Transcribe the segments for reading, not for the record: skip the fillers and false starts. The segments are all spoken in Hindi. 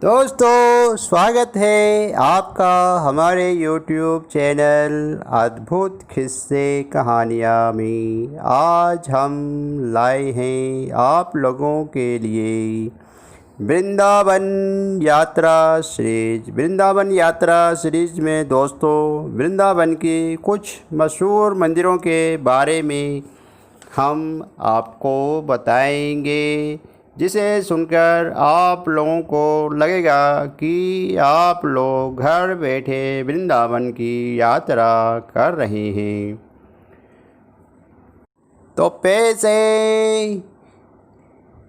दोस्तों, स्वागत है आपका हमारे YouTube चैनल अद्भुत किस्से कहानियाँ में। आज हम लाए हैं आप लोगों के लिए वृंदावन यात्रा सीरीज में दोस्तों वृंदावन की कुछ मशहूर मंदिरों के बारे में हम आपको बताएंगे, जिसे सुनकर आप लोगों को लगेगा कि आप लोग घर बैठे वृंदावन की यात्रा कर रहे हैं। तो पैसे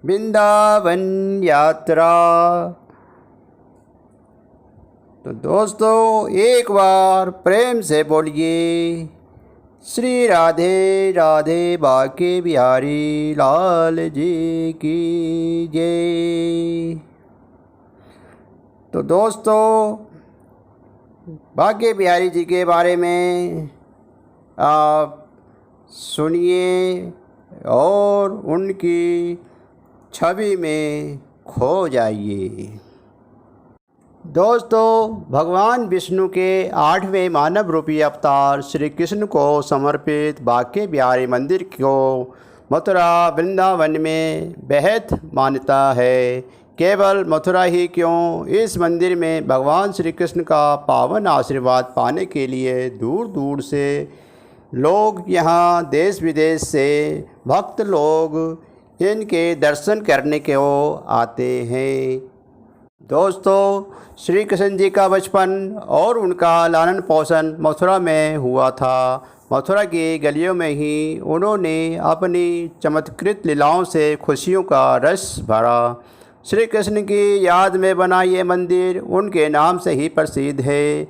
वृंदावन यात्रा। तो दोस्तों, एक बार प्रेम से बोलिए श्री राधे राधे बाके बिहारी लाल जी की जय। तो दोस्तों, बाके बिहारी जी के बारे में आप सुनिए और उनकी छवि में खो जाइए। दोस्तों, भगवान विष्णु के 8वें मानव रूपी अवतार श्री कृष्ण को समर्पित बाके बिहारी मंदिर को मथुरा वृंदावन में बेहद मान्यता है। केवल मथुरा ही क्यों, इस मंदिर में भगवान श्री कृष्ण का पावन आशीर्वाद पाने के लिए दूर दूर से लोग यहाँ देश विदेश से भक्त लोग इनके दर्शन करने को आते हैं। दोस्तों, श्री कृष्ण जी का बचपन और उनका लालन पोषण मथुरा में हुआ था। मथुरा की गलियों में ही उन्होंने अपनी चमत्कृत लीलाओं से खुशियों का रस भरा। श्री कृष्ण की याद में बना ये मंदिर उनके नाम से ही प्रसिद्ध है,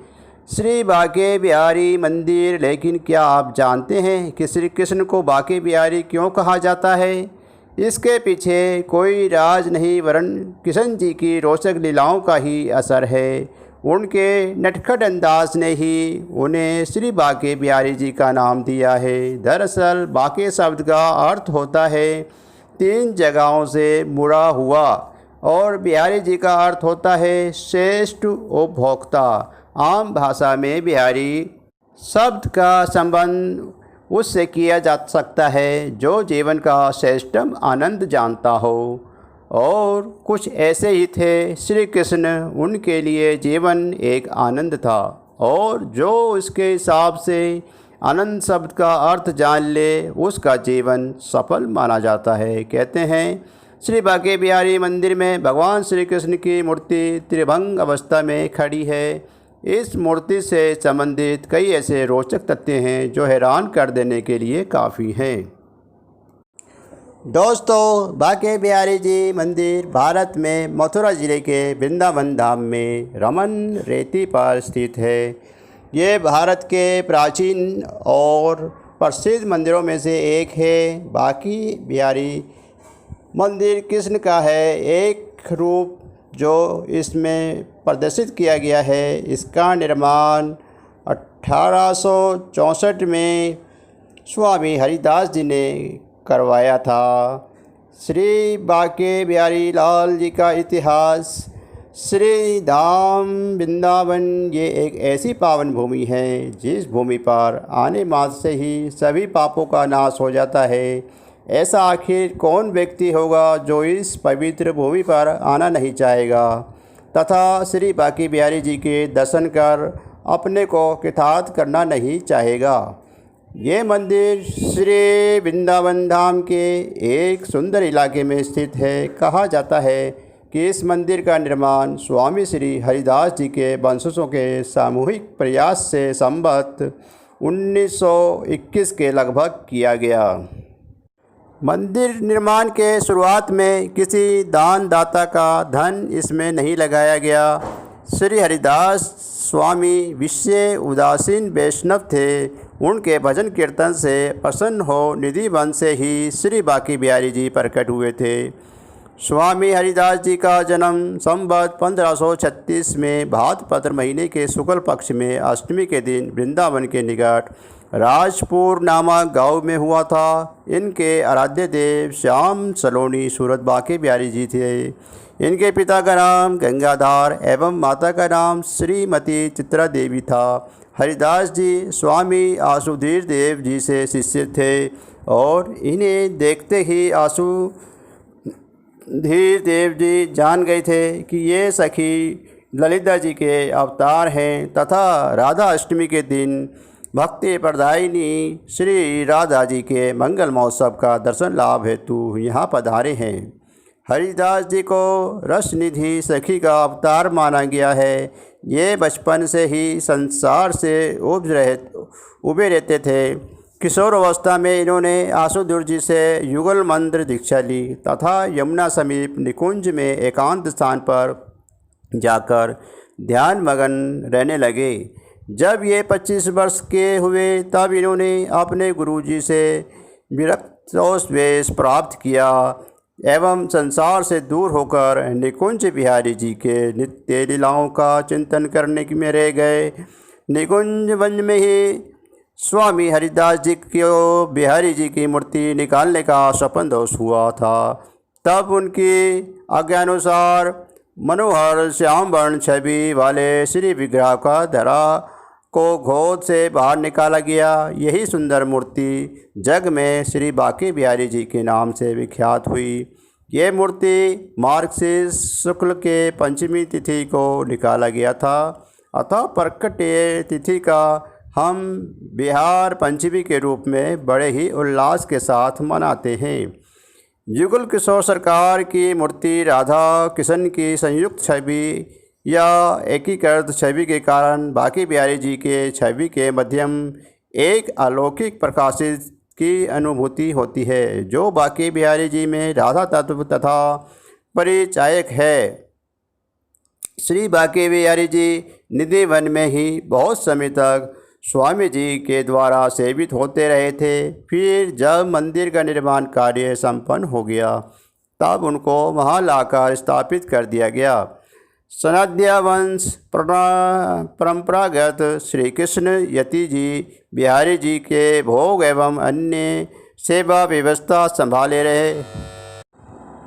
श्री बाके बिहारी मंदिर। लेकिन क्या आप जानते हैं कि श्री कृष्ण को बाके बिहारी क्यों कहा जाता है? इसके पीछे कोई राज नहीं, वरन कृष्ण जी की रोचक लीलाओं का ही असर है। उनके नटखट अंदाज ने ही उन्हें श्री बाके बिहारी जी का नाम दिया है। दरअसल बाके शब्द का अर्थ होता है 3 जगहों से मुड़ा हुआ, और बिहारी जी का अर्थ होता है श्रेष्ठ उपभोक्ता। आम भाषा में बिहारी शब्द का संबंध उससे किया जा सकता है जो जीवन का श्रेष्ठतम आनंद जानता हो, और कुछ ऐसे ही थे श्री कृष्ण। उनके लिए जीवन एक आनंद था, और जो उसके हिसाब से आनंद शब्द का अर्थ जान ले उसका जीवन सफल माना जाता है। कहते हैं श्री बाके बिहारी मंदिर में भगवान श्री कृष्ण की मूर्ति त्रिभंग अवस्था में खड़ी है। इस मूर्ति से संबंधित कई ऐसे रोचक तथ्य हैं जो हैरान कर देने के लिए काफ़ी हैं। दोस्तों, बाके बिहारी जी मंदिर भारत में मथुरा ज़िले के वृंदावन धाम में रमन रेती पर स्थित है। ये भारत के प्राचीन और प्रसिद्ध मंदिरों में से एक है। बाके बिहारी मंदिर कृष्ण का है एक रूप जो इसमें प्रदर्शित किया गया है। इसका निर्माण 1864 में स्वामी हरिदास जी ने करवाया था। श्री बाके बिहारी लाल जी का इतिहास। श्री धाम वृंदावन ये एक ऐसी पावन भूमि है जिस भूमि पर आने मात्र से ही सभी पापों का नाश हो जाता है। ऐसा आखिर कौन व्यक्ति होगा जो इस पवित्र भूमि पर आना नहीं चाहेगा तथा श्री बाके बिहारी जी के दर्शन कर अपने को कृतार्थ करना नहीं चाहेगा। ये मंदिर श्री वृंदावन धाम के एक सुंदर इलाके में स्थित है। कहा जाता है कि इस मंदिर का निर्माण स्वामी श्री हरिदास जी के वंशजों के सामूहिक प्रयास से संवत 1921 के लगभग किया गया। मंदिर निर्माण के शुरुआत में किसी दान दाता का धन इसमें नहीं लगाया गया। श्री हरिदास स्वामी विषय उदासीन वैष्णव थे। उनके भजन कीर्तन से प्रसन्न हो निधि वन से ही श्री बाके बिहारी जी प्रकट हुए थे। स्वामी हरिदास जी का जन्म संवत 1536 में भाद्रपद महीने के शुक्ल पक्ष में अष्टमी के दिन वृंदावन के निकट राजपुर नामक गांव में हुआ था। इनके आराध्य देव श्याम सलोनी सूरत बाके बिहारी जी थे। इनके पिता का नाम गंगाधर एवं माता का नाम श्रीमती चित्रा देवी था। हरिदास जी स्वामी आशुधीर देव जी से शिष्य थे और इन्हें देखते ही आशुधीर देव जी जान गए थे कि ये सखी ललिता जी के अवतार हैं तथा राधा अष्टमी के दिन भक्ति प्रदायिनी श्री राधा जी के मंगल महोत्सव का दर्शन लाभ हेतु यहाँ पधारे हैं। हरिदास जी को रसनिधि सखी का अवतार माना गया है। ये बचपन से ही संसार से उबे रहते थे। किशोर अवस्था में इन्होंने आशुधीर जी से युगल मंत्र दीक्षा ली तथा यमुना समीप निकुंज में एकांत स्थान पर जाकर ध्यान मगन रहने लगे। जब ये 25 वर्ष के हुए तब इन्होंने अपने गुरुजी से विरक्तोपदेश प्राप्त किया एवं संसार से दूर होकर निकुंज बिहारी जी के नित्य लीलाओं का चिंतन करने में रह गए। निकुंज वन में ही स्वामी हरिदास जी को बिहारी जी की मूर्ति निकालने का सपन दोष हुआ था। तब उनकी आज्ञानुसार मनोहर श्याम वर्ण छवि वाले श्री विग्रह का धरा को गोद से बाहर निकाला गया। यही सुंदर मूर्ति जग में श्री बांके बिहारी जी के नाम से विख्यात हुई। ये मूर्ति मार्गशीर्ष शुक्ल के पंचमी तिथि को निकाला गया था। अतः प्रकट्य तिथि का हम बिहार पंचमी के रूप में बड़े ही उल्लास के साथ मनाते हैं। युगल किशोर सरकार की मूर्ति राधा किशन की संयुक्त छवि या एकीकृत छवि के कारण बांके बिहारी जी के छवि के मध्यम एक अलौकिक प्रकाशित की अनुभूति होती है, जो बांके बिहारी जी में राधा तत्व तथा परिचायक है। श्री बांके बिहारी जी निधि वन में ही बहुत समय तक स्वामी जी के द्वारा सेवित होते रहे थे। फिर जब मंदिर का निर्माण कार्य संपन्न हो गया तब उनको वहां लाकर स्थापित कर दिया गया। सनाध्या वंश परंपरागत श्री कृष्ण यति जी बिहारी जी के भोग एवं अन्य सेवा व्यवस्था संभाले रहे।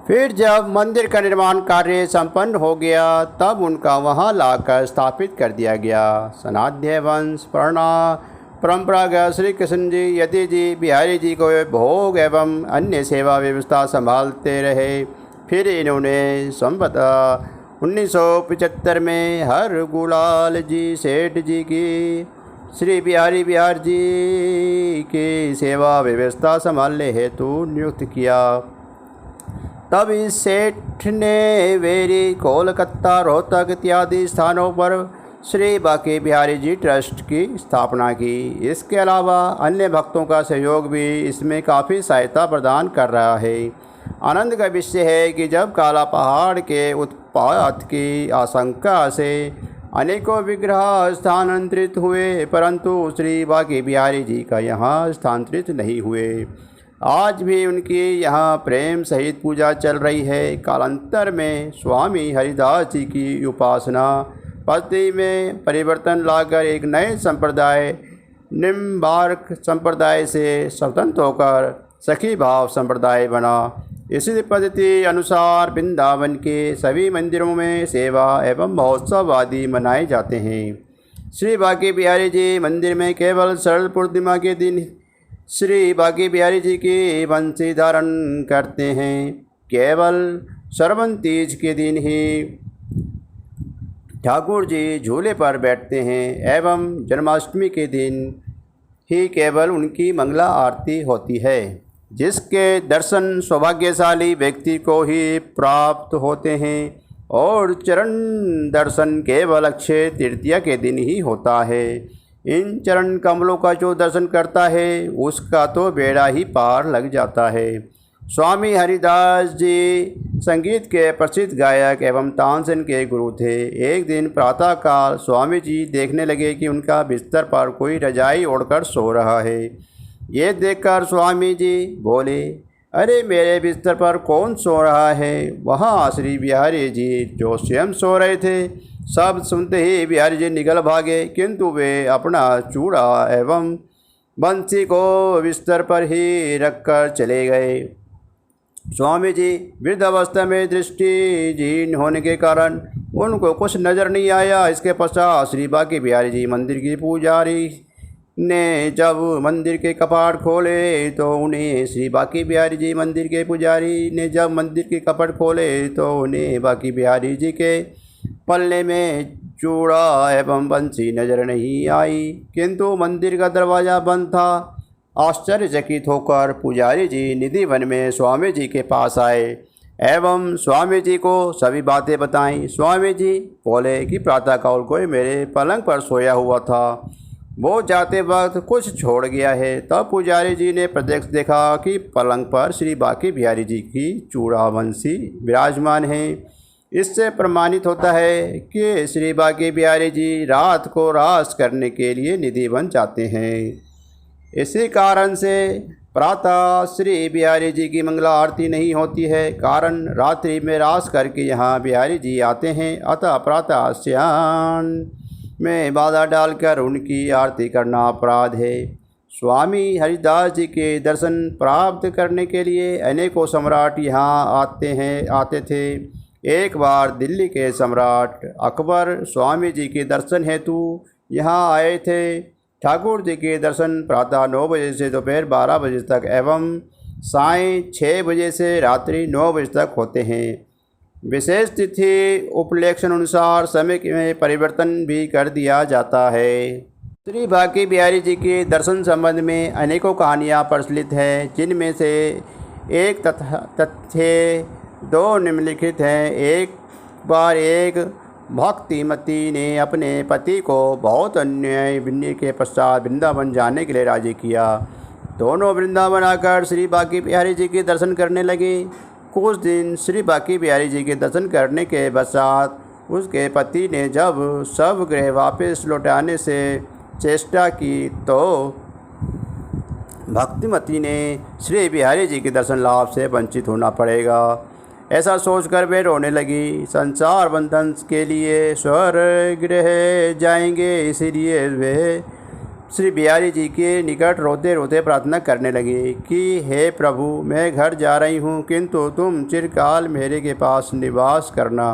फिर जब मंदिर का निर्माण कार्य संपन्न हो गया तब उनका वहां लाकर स्थापित कर दिया गया। सनाध्य वंश परंपरागत श्री कृष्ण जी यति जी बिहारी जी को भोग एवं अन्य सेवा व्यवस्था संभालते रहे। फिर इन्होंने संवत 1975 में हर गुलाल जी सेठ जी की श्री बिहार जी की सेवा व्यवस्था संभालने हेतु नियुक्त किया। तब इस सेठ ने वेरी, कोलकाता, रोहतक इत्यादि स्थानों पर श्री बांके बिहारी जी ट्रस्ट की स्थापना की। इसके अलावा अन्य भक्तों का सहयोग भी इसमें काफ़ी सहायता प्रदान कर रहा है। आनंद का विषय है कि जब काला पहाड़ के उत्पात की आशंका से अनेकों विग्रह स्थानांतरित हुए, परंतु श्री बांके बिहारी जी का यहाँ स्थानांतरित नहीं हुए। आज भी उनकी यहाँ प्रेम सहित पूजा चल रही है। कालांतर में स्वामी हरिदास जी की उपासना पद्धति में परिवर्तन लाकर एक नए संप्रदाय निम्बार्क संप्रदाय से स्वतंत्र होकर सखी भाव संप्रदाय बना। इसी पद्धति अनुसार वृंदावन के सभी मंदिरों में सेवा एवं महोत्सव आदि मनाए जाते हैं। श्री बांके बिहारी जी मंदिर में केवल शरद पूर्णिमा के दिन श्री बांके बिहारी जी की बंसी धारण करते हैं। केवल श्रवण तीज के दिन ही ठाकुर जी झूले पर बैठते हैं एवं जन्माष्टमी के दिन ही केवल उनकी मंगला आरती होती है, जिसके दर्शन सौभाग्यशाली व्यक्ति को ही प्राप्त होते हैं और चरण दर्शन केवल अक्षय तृतीया के दिन ही होता है। इन चरण कमलों का जो दर्शन करता है उसका तो बेड़ा ही पार लग जाता है। स्वामी हरिदास जी संगीत के प्रसिद्ध गायक एवं तानसेन के गुरु थे। एक दिन प्रातःकाल स्वामी जी देखने लगे कि उनका बिस्तर पर कोई रजाई ओढ़कर सो रहा है। ये देखकर स्वामी जी बोले, अरे मेरे बिस्तर पर कौन सो रहा है? वहाँ श्री बिहारी जी जो स्वयं सो रहे थे। सब सुनते ही बिहारी जी निकल भागे, किंतु वे अपना चूड़ा एवं बंसी को बिस्तर पर ही रखकर चले गए। स्वामी जी वृद्धावस्था में दृष्टिहीन होने के कारण उनको कुछ नज़र नहीं आया। इसके पश्चात श्री बांके बिहारी जी मंदिर की पुजारी ने जब मंदिर के कपाट खोले तो उन्हें श्री बांके बिहारी जी मंदिर के पुजारी ने जब मंदिर के कपाट खोले तो उन्हें बांके बिहारी जी के पल्ले में चूड़ा एवं बंसी नजर नहीं आई, किंतु मंदिर का दरवाज़ा बंद था। आश्चर्यचकित होकर पुजारी जी निधि वन में स्वामी जी के पास आए एवं स्वामी जी को सभी बातें बताईं। स्वामी जी बोले कि प्रातःकाल कोई मेरे पलंग पर सोया हुआ था, वो जाते वक्त कुछ छोड़ गया है। तब पुजारी जी ने प्रत्यक्ष देखा कि पलंग पर श्री बांके बिहारी जी की चूड़ा बंसी विराजमान है। इससे प्रमाणित होता है कि श्री बांके बिहारी जी रात को रास करने के लिए निधि वन जाते हैं। इसी कारण से प्रातः श्री बिहारी जी की मंगला आरती नहीं होती है, कारण रात्रि में रास करके यहाँ बिहारी जी आते हैं। अतः प्रातः स्नान में बाधा डालकर उनकी आरती करना अपराध है। स्वामी हरिदास जी के दर्शन प्राप्त करने के लिए अनेकों सम्राट यहाँ आते थे। एक बार दिल्ली के सम्राट अकबर स्वामी जी के दर्शन हेतु यहाँ आए थे। ठाकुर जी के दर्शन प्रातः 9 बजे से दोपहर 12 बजे तक एवं सायं 6 बजे से रात्रि 9 बजे तक होते हैं। विशेष तिथि उपलक्षण अनुसार समय में परिवर्तन भी कर दिया जाता है। श्री बांके बिहारी जी के दर्शन संबंध में अनेकों कहानियाँ प्रचलित हैं, जिनमें से एक तथ्य 2 निम्नलिखित हैं। एक बार एक भक्तिमती ने अपने पति को बहुत अन्याय बिन्नी के पश्चात वृंदावन जाने के लिए राजी किया। दोनों वृंदावन आकर श्री बांके बिहारी जी के दर्शन करने लगे। कुछ दिन श्री बांके बिहारी जी के दर्शन करने के पश्चात उसके पति ने जब सब गृह वापस लौटाने से चेष्टा की तो भक्तिमती ने श्री बिहारी जी के दर्शन लाभ से वंचित होना पड़ेगा, ऐसा सोचकर वे रोने लगी। संसार बंधन के लिए स्वर्ग गृह जाएंगे, इसीलिए वे श्री बिहारी जी के निकट रोते रोते प्रार्थना करने लगी कि हे प्रभु, मैं घर जा रही हूँ, किंतु तुम चिरकाल मेरे के पास निवास करना।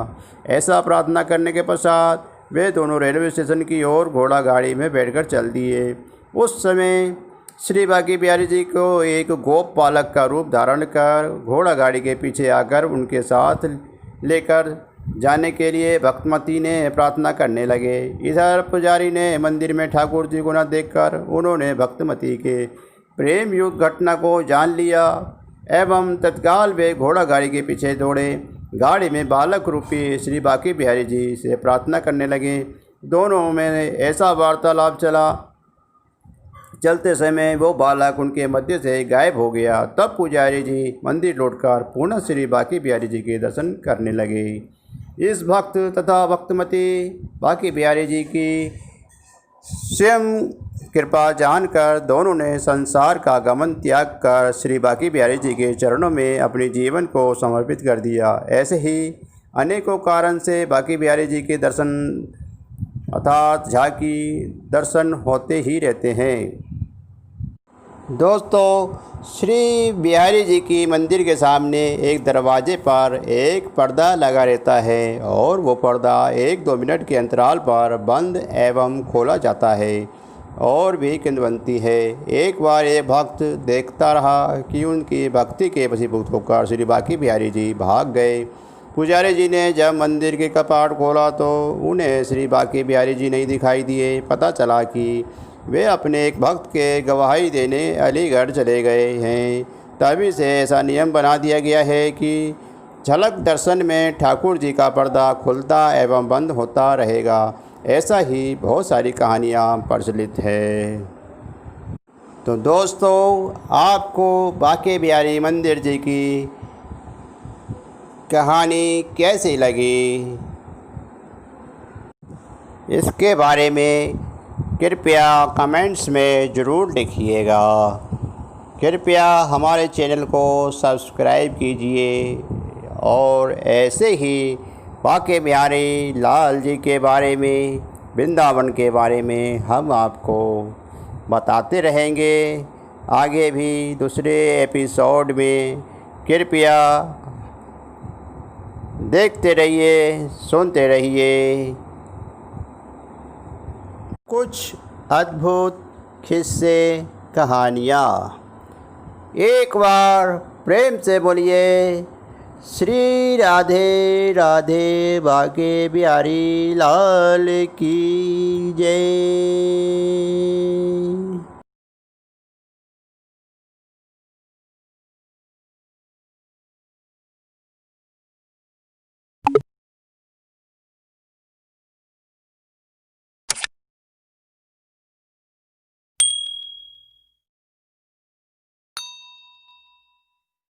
ऐसा प्रार्थना करने के पश्चात वे दोनों रेलवे स्टेशन की ओर घोड़ा गाड़ी में बैठकर चल दिए। उस समय श्री बांके बिहारी जी को एक गोप पालक का रूप धारण कर घोड़ा गाड़ी के पीछे आकर उनके साथ लेकर जाने के लिए भक्तिमती ने प्रार्थना करने लगे। इधर पुजारी ने मंदिर में ठाकुर जी को न देखकर उन्होंने भक्तिमती के प्रेम युक्त घटना को जान लिया एवं तत्काल वे घोड़ा गाड़ी के पीछे दौड़े। गाड़ी में बालक रूपी श्री बांके बिहारी जी से प्रार्थना करने लगे। दोनों में ऐसा वार्तालाप चला, चलते समय वो बालक उनके मध्य से गायब हो गया। तब पुजारी जी मंदिर लौटकर पुनः श्री बांके बिहारी जी के दर्शन करने लगे। इस भक्त तथा भक्तमती बांके बिहारी जी की स्वयं कृपा जानकर दोनों ने संसार का गमन त्याग कर श्री बांके बिहारी जी के चरणों में अपने जीवन को समर्पित कर दिया। ऐसे ही अनेकों कारण से बांके बिहारी जी के दर्शन अर्थात झांकी दर्शन होते ही रहते हैं। दोस्तों, श्री बिहारी जी की मंदिर के सामने एक दरवाजे पर एक पर्दा लगा रहता है और वो पर्दा 1-2 मिनट के अंतराल पर बंद एवं खोला जाता है और भी किंवदंती है। एक बार एक भक्त देखता रहा कि उनकी भक्ति के वशीभूत होकर श्री बांके बिहारी जी भाग गए। पुजारी जी ने जब मंदिर के कपाट खोला तो उन्हें श्री बांके बिहारी जी नहीं दिखाई दिए। पता चला कि वे अपने एक भक्त के गवाही देने अलीगढ़ चले गए हैं। तभी से ऐसा नियम बना दिया गया है कि झलक दर्शन में ठाकुर जी का पर्दा खुलता एवं बंद होता रहेगा। ऐसा ही बहुत सारी कहानियाँ प्रचलित है। तो दोस्तों, आपको बांके बिहारी मंदिर जी की कहानी कैसी लगी, इसके बारे में कृपया कमेंट्स में ज़रूर लिखिएगा। कृपया हमारे चैनल को सब्सक्राइब कीजिए और ऐसे ही बांके बिहारी लाल जी के बारे में, वृंदावन के बारे में हम आपको बताते रहेंगे। आगे भी दूसरे एपिसोड में कृपया देखते रहिए, सुनते रहिए कुछ अद्भुत किस्से कहानियाँ। एक बार प्रेम से बोलिए श्री राधे राधे बाके बिहारी लाल की जय।